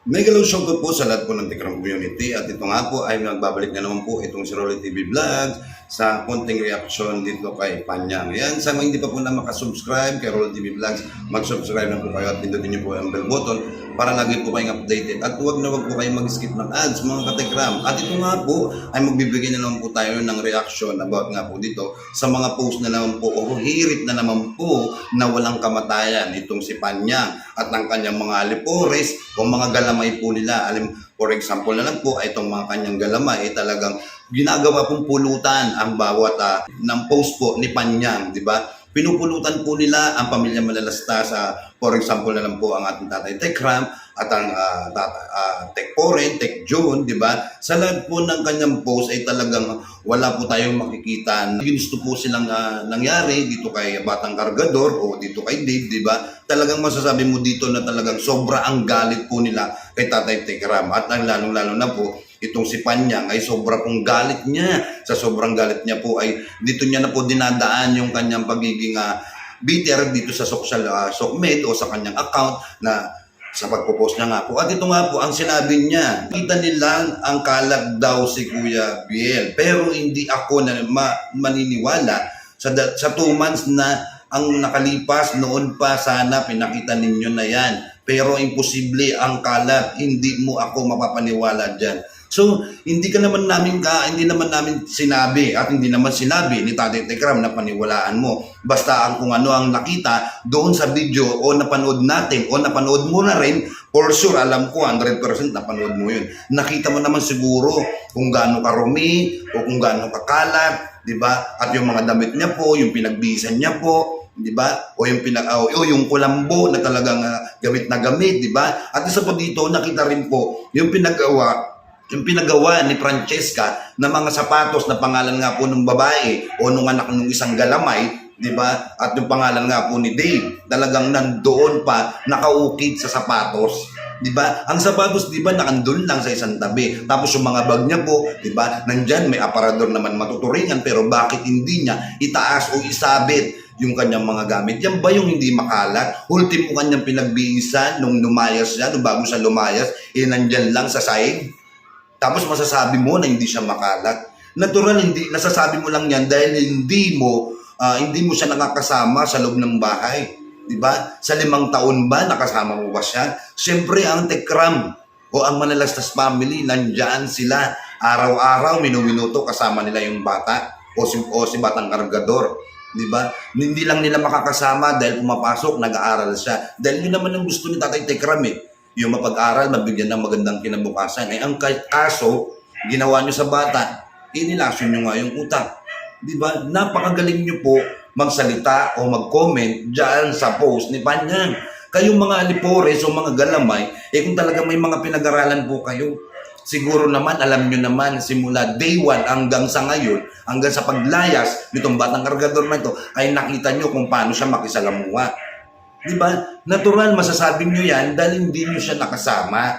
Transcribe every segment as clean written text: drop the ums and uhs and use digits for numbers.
Mega love shout out po sa lahat po ng Tikram community at ito nga po ay nagbabalik na naman po itong si Rolly TV Vlog sa konting reaction dito kay Panyang. Yan, sa mga hindi pa po na makasubscribe kay Rolly TV Vlogs, mag-subscribe na po kayo at pindutin niyo po ang bell button para lagi po kayong updated at huwag na huwag po kayong mag-skip ng ads mga katikram. At ito nga po ay magbibigay na naman po tayo ng reaction about nga po dito sa mga post na naman po o hirit na naman po na walang kamatayan itong si Panyang at ang kanyang mga alipores o mga galamay po nila. For example na lang po, itong mga kanyang galamay ay talagang ginagawa pong pulutan ang bawat ng post po ni Panyang, di ba? Pinupulutan po nila ang pamilya Malalasta sa, for example na lang po ang ating Tatay Tekram at ang Tek Poren, Tek June, di ba? Sa lahat po ng kanyang post ay talagang wala po tayong makikita. Ginusto po silang nangyari dito kay Batang Kargador o dito kay Dave, di ba? Talagang masasabi mo dito na talagang sobra ang galit po nila kay Tatay Tekram at ang lalong-lalo na po itong si Panyang ay sobra pong galit niya. Sa sobrang galit niya po ay dito niya na po dinadaan yung kanyang pagiging bitter dito sa social SOCMED o sa kanyang account na sa pagpo-post niya nga po. At ito nga po ang sinabi niya. Kita nila ang kalat daw si Kuya Biel. Pero hindi ako na maniniwala sa 2 months na ang nakalipas noon pa sana pinakita ninyo na yan. Pero imposible ang kalat. Hindi mo ako mapapaniwala dyan. So, hindi naman namin sinabi at hindi naman sinabi ni Tatay Tekram na paniwalaan mo. Basta ang kung ano ang nakita doon sa video o napanood natin o napanood mo na rin, for sure, alam ko 100% napanood mo yun. Nakita mo naman siguro kung gaano karumi o kung gaano kakalat, di ba? At yung mga damit niya po, yung pinagbisan niya po, di ba? O yung yung kulambo na talagang gamit na gamit, di ba? At isa po dito, nakita rin po yung pinagawa ni Francesca na mga sapatos na pangalan nga po ng babae o nung anak ng isang galamay, di ba? At yung pangalan nga po ni Dave, talagang nandoon pa nakaukit sa sapatos. Di ba? Ang sapatos, di ba, nakandun lang sa isang tabi. Tapos yung mga bag niya po, di ba, nandyan may aparador naman matuturingan, pero bakit hindi niya itaas o isabit yung kanyang mga gamit? Yan ba yung hindi makalat? Ultimo kanyang pinagbihisan nung lumayas siya, nung bago siya lumayas, nandyan lang sa sahig. Tapos masasabi mo na hindi siya makalat. Natural, nasasabi mo lang yan dahil hindi mo siya nakakasama sa loob ng bahay. Diba? Sa 5 taon ba nakasama mo ba siya? Siyempre ang Tekram o ang Manalastas family, nandyan sila. Araw-araw, minuminuto kasama nila yung bata o si Batang Kargador. Diba? Hindi lang nila makakasama dahil pumapasok, nag-aaral siya. Dahil yun naman ang gusto ni Tatay Tekram yung mapag-aral, mabigyan ng magandang kinabukasan. Ang kaso, ginawa nyo sa bata, inilasyon nyo nga yung utak. Diba? Napakagaling nyo po magsalita o mag-comment dyan sa post ni Panyang. Kayong mga alipores o mga galamay, kung talaga may mga pinag-aralan po kayo, siguro naman, alam nyo naman, simula day 1 hanggang sa ngayon, hanggang sa paglayas nitong Batang Kargador na ito, ay nakita nyo kung paano siya makisalamuha. Diba? Natural, masasabi nyo yan dahil hindi nyo siya nakasama.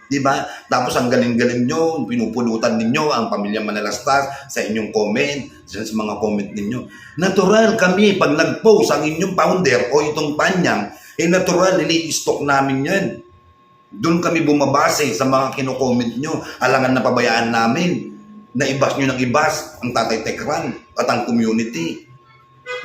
Diba? Tapos ang galing-galing nyo, pinupulutan ninyo ang pamilya Manalastas sa inyong comment, sa mga comment ninyo. Natural kami, pag nag-post ang inyong founder o itong Panyang, natural, ini-stock namin yan. Doon kami bumabase sa mga kino-comment nyo. Alangan na pabayaan namin na ibas nyo ng ibas ang Tatay Tekram at ang community.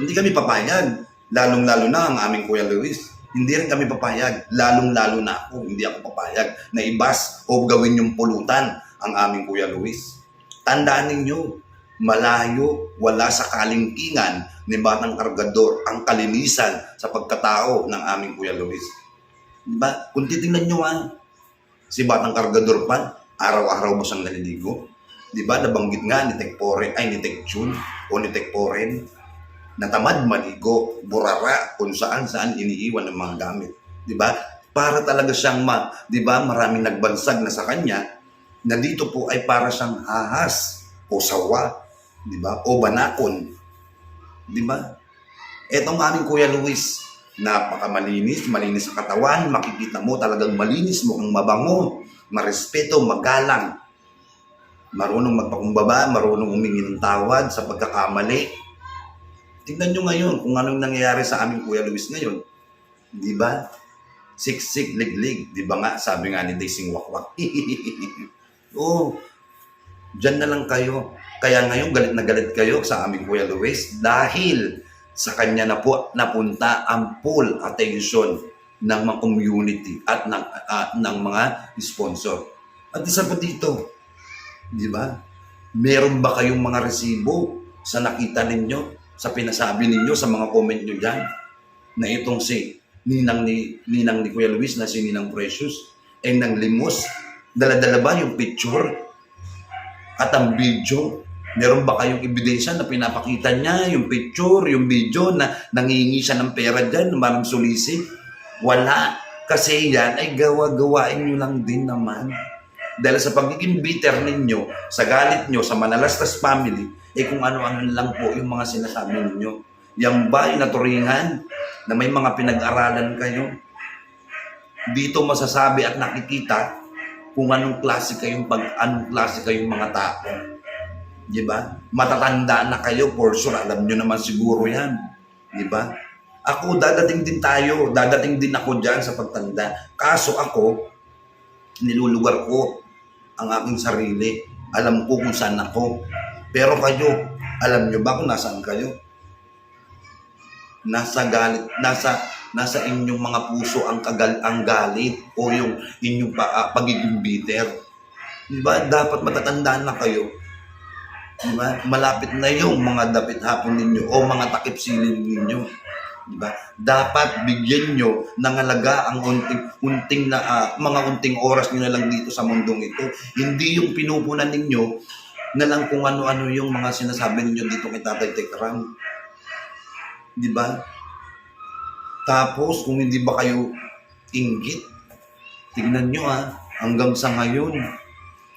Hindi kami papayag. Lalong-lalo na ang aming Kuya Luis. Hindi rin kami papayag. Lalong-lalo na ako. Hindi ako papayag na ibas o gawin yung pulutan ang aming Kuya Luis. Tandaan ninyo, malayo, wala sa kalingkingan ni Batang Kargador ang kalinisan sa pagkatao ng aming Kuya Luis. Diba? Kung titingnan nyo si Batang Kargador pa, araw-araw mo siyang naliligo. Diba? Nabanggit nga ni Tek Poren, ni Tek June o ni Tek Poren, natamad maligo, burara, kung saan-saan iniiwan ng mga gamit. Diba? Para talaga siyang, diba, maraming nagbansag na sa kanya, na dito po ay para siyang ahas o sawa, diba? O banakon. Diba? Etong aming Kuya Luis, napakamalinis, malinis sa katawan, makikita mo talagang malinis mo, ang mabango, marespeto, magalang. Marunong magpakumbaba, marunong humingi ng tawad sa pagkakamali. Tingnan nyo ngayon kung anong nangyayari sa aming Kuya Luis ngayon. Di ba? siksik, liglig. Di ba nga? Sabi nga ni Daisy Wakwak. Oo, dyan na lang kayo. Kaya ngayon galit na galit kayo sa aming Kuya Luis dahil sa kanya na po napunta ang full attention ng mga community at ng mga sponsor. At isa pa dito, di ba? Meron ba kayong mga resibo sa nakita ninyo, sa pinasabi ninyo, sa mga comment nyo dyan, na itong si Ninang ni Kuya Luis na si Ninang Precious ay nang limos? Dala-dala ba yung picture at ang video? Meron ba kayong ebidensya na pinapakita niya yung picture, yung video na nangihingi siya ng pera dyan, marang sulisi? Wala. Kasi yan ay gawa-gawain nyo lang din naman. Dahil sa pagiging bitter ninyo, sa galit nyo, sa Manalastas family, kung ano-ano lang po yung mga sinasabi ninyo. Yan ba yung naturingan na may mga pinag-aralan kayo? Dito masasabi at nakikita kung anong klase kayong mga tao. Di ba? Matatanda na kayo, for sure, alam nyo naman siguro yan. Di ba? Ako, dadating din tayo. Dadating din ako dyan sa pagtanda. Kaso ako, nilulugar ko ang aking sarili. Alam ko kung saan ako. Pero kayo, alam nyo ba kung nasaan kayo? Nasa galit, nasa inyong mga puso ang galit o yung inyong pagiging bitter. Di ba? Dapat matatandaan na kayo. Diba? Malapit na yung mga dapit hapon ninyo o mga takip silid ninyo. Diba? Dapat bigyan nyo ng halaga ang mga unting oras nyo na lang dito sa mundong ito. Hindi yung pinupunan ninyo na lang kung ano-ano yung mga sinasabi ninyo dito kay Tatay Tekram. Diba? Tapos kung hindi ba kayo inggit, tignan nyo hanggang sa ngayon,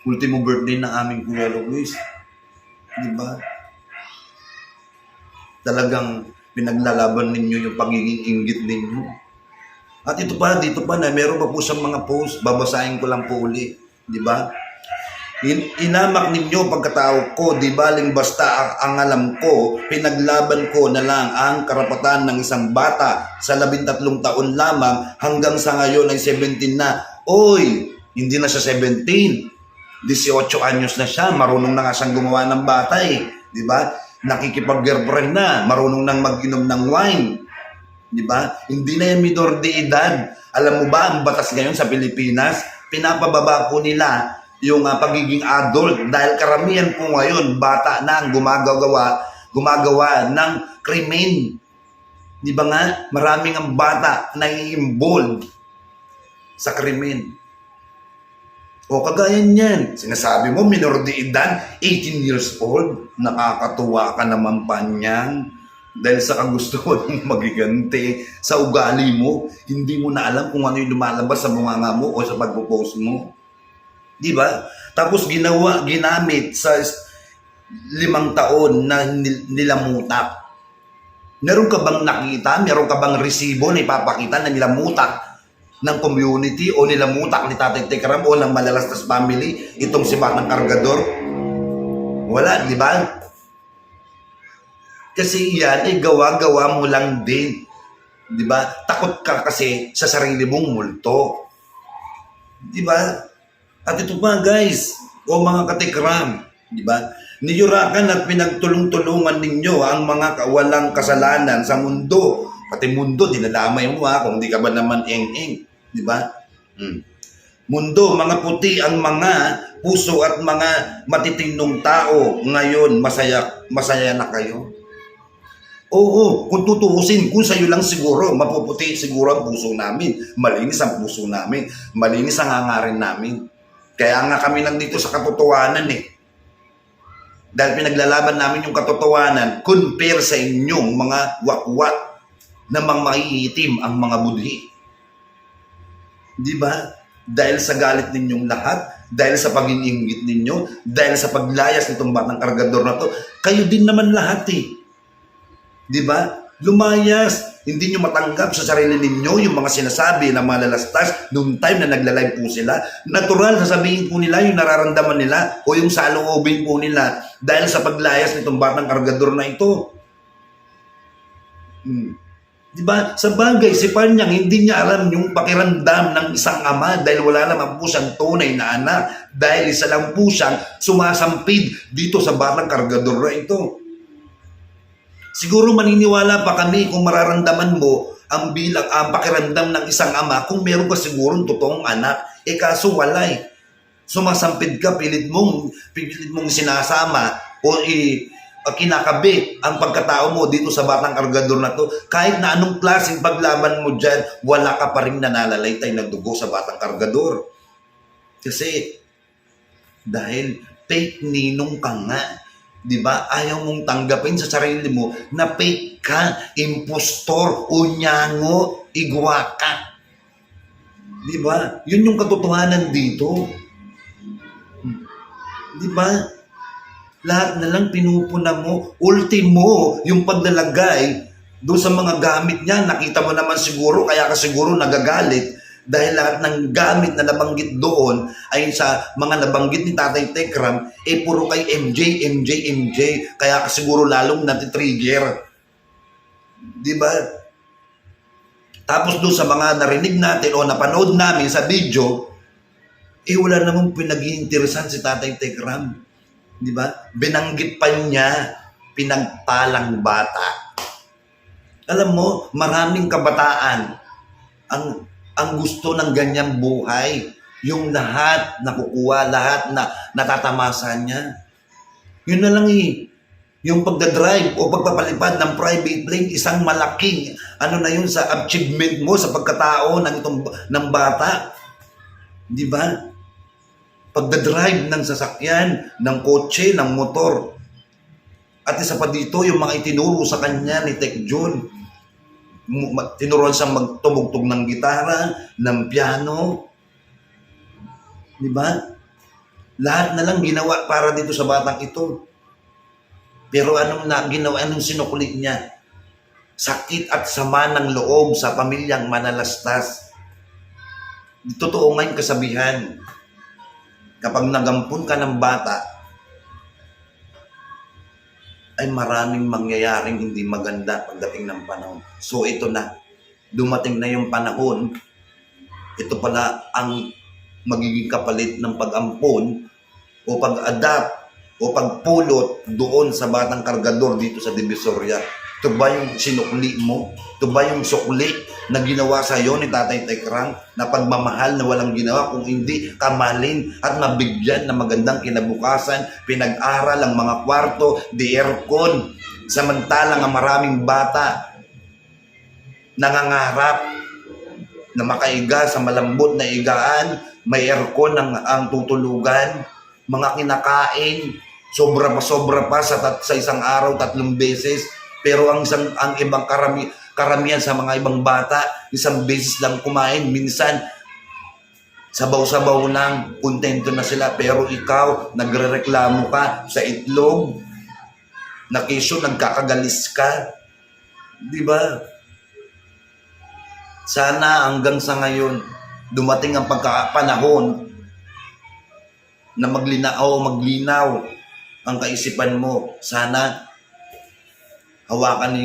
ultimo birthday na aming Kuya Luis. Diba? Talagang pinaglalaban ninyo yung pagiging inggit ninyo. At dito pa na meron pa po siyang mga post, babasahin ko lang po uli. Diba? Inamak ninyo pagkatao ko, di baling basta ang alam ko, pinaglaban ko na lang ang karapatan ng isang bata sa 13 taon lamang hanggang sa ngayon ay 17 na. Oy, hindi na siya 17. 18 anyos na siya, marunong na nga siyang gumawa ng bata di ba? Nakikipag-girlfriend na, marunong nang mag-inom ng wine. Di ba? Hindi na yan minor de edad. Alam mo ba, ang batas ngayon sa Pilipinas, pinapababa po nila yung pagiging adult dahil karamihan po ngayon, bata na ang gumagawa ng krimen. Di ba nga? Maraming ang bata na i-involved sa krimen. O kagaya niyan, sinasabi mo, minor de edad, 18 years old, nakakatuwa ka naman pa niyan. Dahil sa kagustuhan mong magiganti sa ugali mo, hindi mo na alam kung ano yung lumalabas sa bunganga mo o sa pagpo-post mo. Di ba? Tapos ginamit sa 5 taon na nilamutak. Meron ka bang nakita, meron ka bang resibo na ipapakita na nilamutak ng community o nilamutak ni Tatay Tekram o ng Manalastas family itong si Batang Kargador? Wala, di ba? Kasi yan ay gawa-gawa mo lang din. Di ba? Takot ka kasi sa sarili mong multo. Di ba? At ito pa guys, o mga katikram, di ba? Niyurakan at pinagtulong-tulungan ninyo ang mga walang kasalanan sa mundo. Pati mundo, dinadamay mo kung di ka ba naman eng-eng. Di ba? Mundo, mga puti ang mga puso at mga matitinong tao. Ngayon, masaya na kayo. Oo, kung tutuusin, kung sa'yo lang siguro, mapuputi siguro ang puso namin. Malinis ang puso namin. Malinis ang hangarin namin. Kaya nga kami nandito sa katotohanan Dahil pinaglalaban namin yung katotohanan, compare sa inyong mga wakwat na maiitim ang mga budhi. Di ba? Dahil sa galit ninyong lahat, dahil sa pag-iinggit ninyo, dahil sa paglayas nitong Batang Kargador na to, kayo din naman lahat Di ba? Lumayas. Hindi nyo matanggap sa sarili ninyo yung mga sinasabi ng Manalastas noong time na nagla-live po sila. Natural, sasabihin po nila yung nararamdaman nila o yung saloobin po nila dahil sa paglayas nitong Batang Kargador na ito. Di ba? Sa bagay, si Panyang hindi niya alam yung pakiramdam ng isang ama dahil wala naman po siyang tunay na anak. Dahil isa lang po siyang sumasampid dito sa batang kargador na ito. Siguro maniniwala pa kami kung mararamdaman mo ang pakiramdam ng isang ama kung meron ka sigurong totoong anak. Kaso wala eh. Sumasampid ka, pilit mong sinasama o kinakabit ang pagkatao mo dito sa batang kargador na to. Kahit na anong klaseng paglaban mo dyan, wala ka pa rin nanalalaytay na dugo sa batang kargador. Kasi dahil fake ninong ka nga. Diba? Ayaw mong tanggapin sa sarili mo na fake ka, impostor, unyango, igwa ka. Diba? Yun yung katotohanan dito. Diba? Lahat na lang pinupuna mo. Ultimo, yung paglalagay doon sa mga gamit niya, nakita mo naman siguro, kaya ka siguro nagagalit dahil lahat ng gamit na nabanggit doon ay sa mga nabanggit ni Tatay Tekram, puro kay MJ. Kaya ka siguro lalong natitrigger. Diba? Tapos doon sa mga narinig natin o napanood namin sa video, wala namang pinag-iinteresan si Tatay Tekram. Di ba? Binanggit pa niya, pinagpalang bata. Alam mo, maraming kabataan ang gusto ng ganyang buhay. Yung lahat nakukuha, lahat na natatamasan niya. Yun na lang eh. Yung pagdadrive o pagpapalipad ng private plane, isang malaking, na yun sa achievement mo sa pagkatao ng bata. Di ba? Pagdadrive ng sasakyan, ng kotse, ng motor. At isa pa dito, yung mga itinuro sa kanya ni Tek Jun. Tinuruan siyang magtumugtog ng gitara, ng piano. Diba? Lahat na lang ginawa para dito sa batang ito. Pero anong sinukulit niya? Sakit at sama ng loob sa pamilyang manalastas. Totoo nga yung kasabihan. Kapag nagampun ka ng bata, ay maraming mangyayaring hindi maganda pagdating ng panahon. So ito na, dumating na yung panahon, ito pala ang magiging kapalit ng pag-ampon o pag-adapt o pagpulot doon sa batang kargador dito sa Divisoria. Ito ba yung sinukli mo? Ito ba yung sukli na ginawa sa iyo ni Tatay Tekram na pagmamahal na walang ginawa kung hindi kamalin at mabigyan ng magandang kinabukasan, pinag-aral ang mga kwarto, di aircon, samantalang ang maraming bata nangangarap na makaiga sa malambot na igaan, may aircon ang tutulugan, mga kinakain, sobra pa sa isang araw 3 beses. Pero ang ibang karamihan sa mga ibang bata, isang beses lang kumain, minsan sabaw-sabaw lang, kontento na sila. Pero ikaw, nagrereklamo ka sa itlog, na kesyo nagkakagalis ka. Di ba? Sana hanggang sa ngayon, dumating ang pagkapanahon na maglinaw ang kaisipan mo. Sana hawakan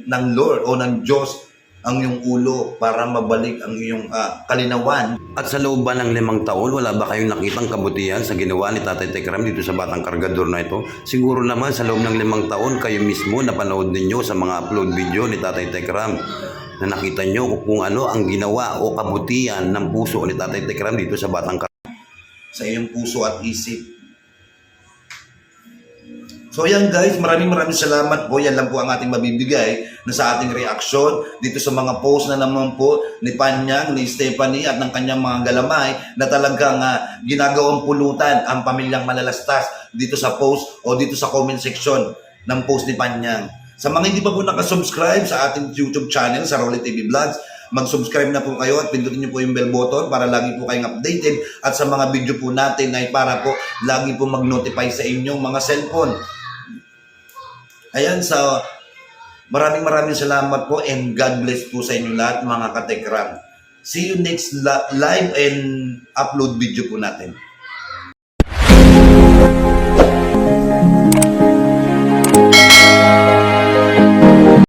ng Lord o ng Diyos ang iyong ulo para mabalik ang iyong kalinawan. At sa loob ba ng 5 taon, wala ba kayong nakitang kabutihan sa ginawa ni Tatay Tekram dito sa batang kargador na ito? Siguro naman sa loob ng 5 taon, kayo mismo napanood ninyo sa mga upload video ni Tatay Tekram na nakita nyo kung ano ang ginawa o kabutihan ng puso ni Tatay Tekram dito sa batang kargador. Sa iyong puso at isip. So yan guys, maraming salamat po. Yan lang po ang ating mabibigay na sa ating reaction dito sa mga post na naman po ni Panyang, ni Stephanie at ng kanyang mga galamay na talagang ginagawang pulutan ang pamilyang malalastas dito sa post o dito sa comment section ng post ni Panyang. Sa mga hindi pa po nakasubscribe sa ating YouTube channel, sa Rolly TV Vlogs, mag-subscribe na po kayo at pindutin niyo po yung bell button para lagi po kayong updated at sa mga video po natin ay para po lagi po mag-notify sa inyong mga cellphone. Ayan, so maraming salamat po and God bless po sa inyo lahat mga katekram. See you next live and upload video po natin.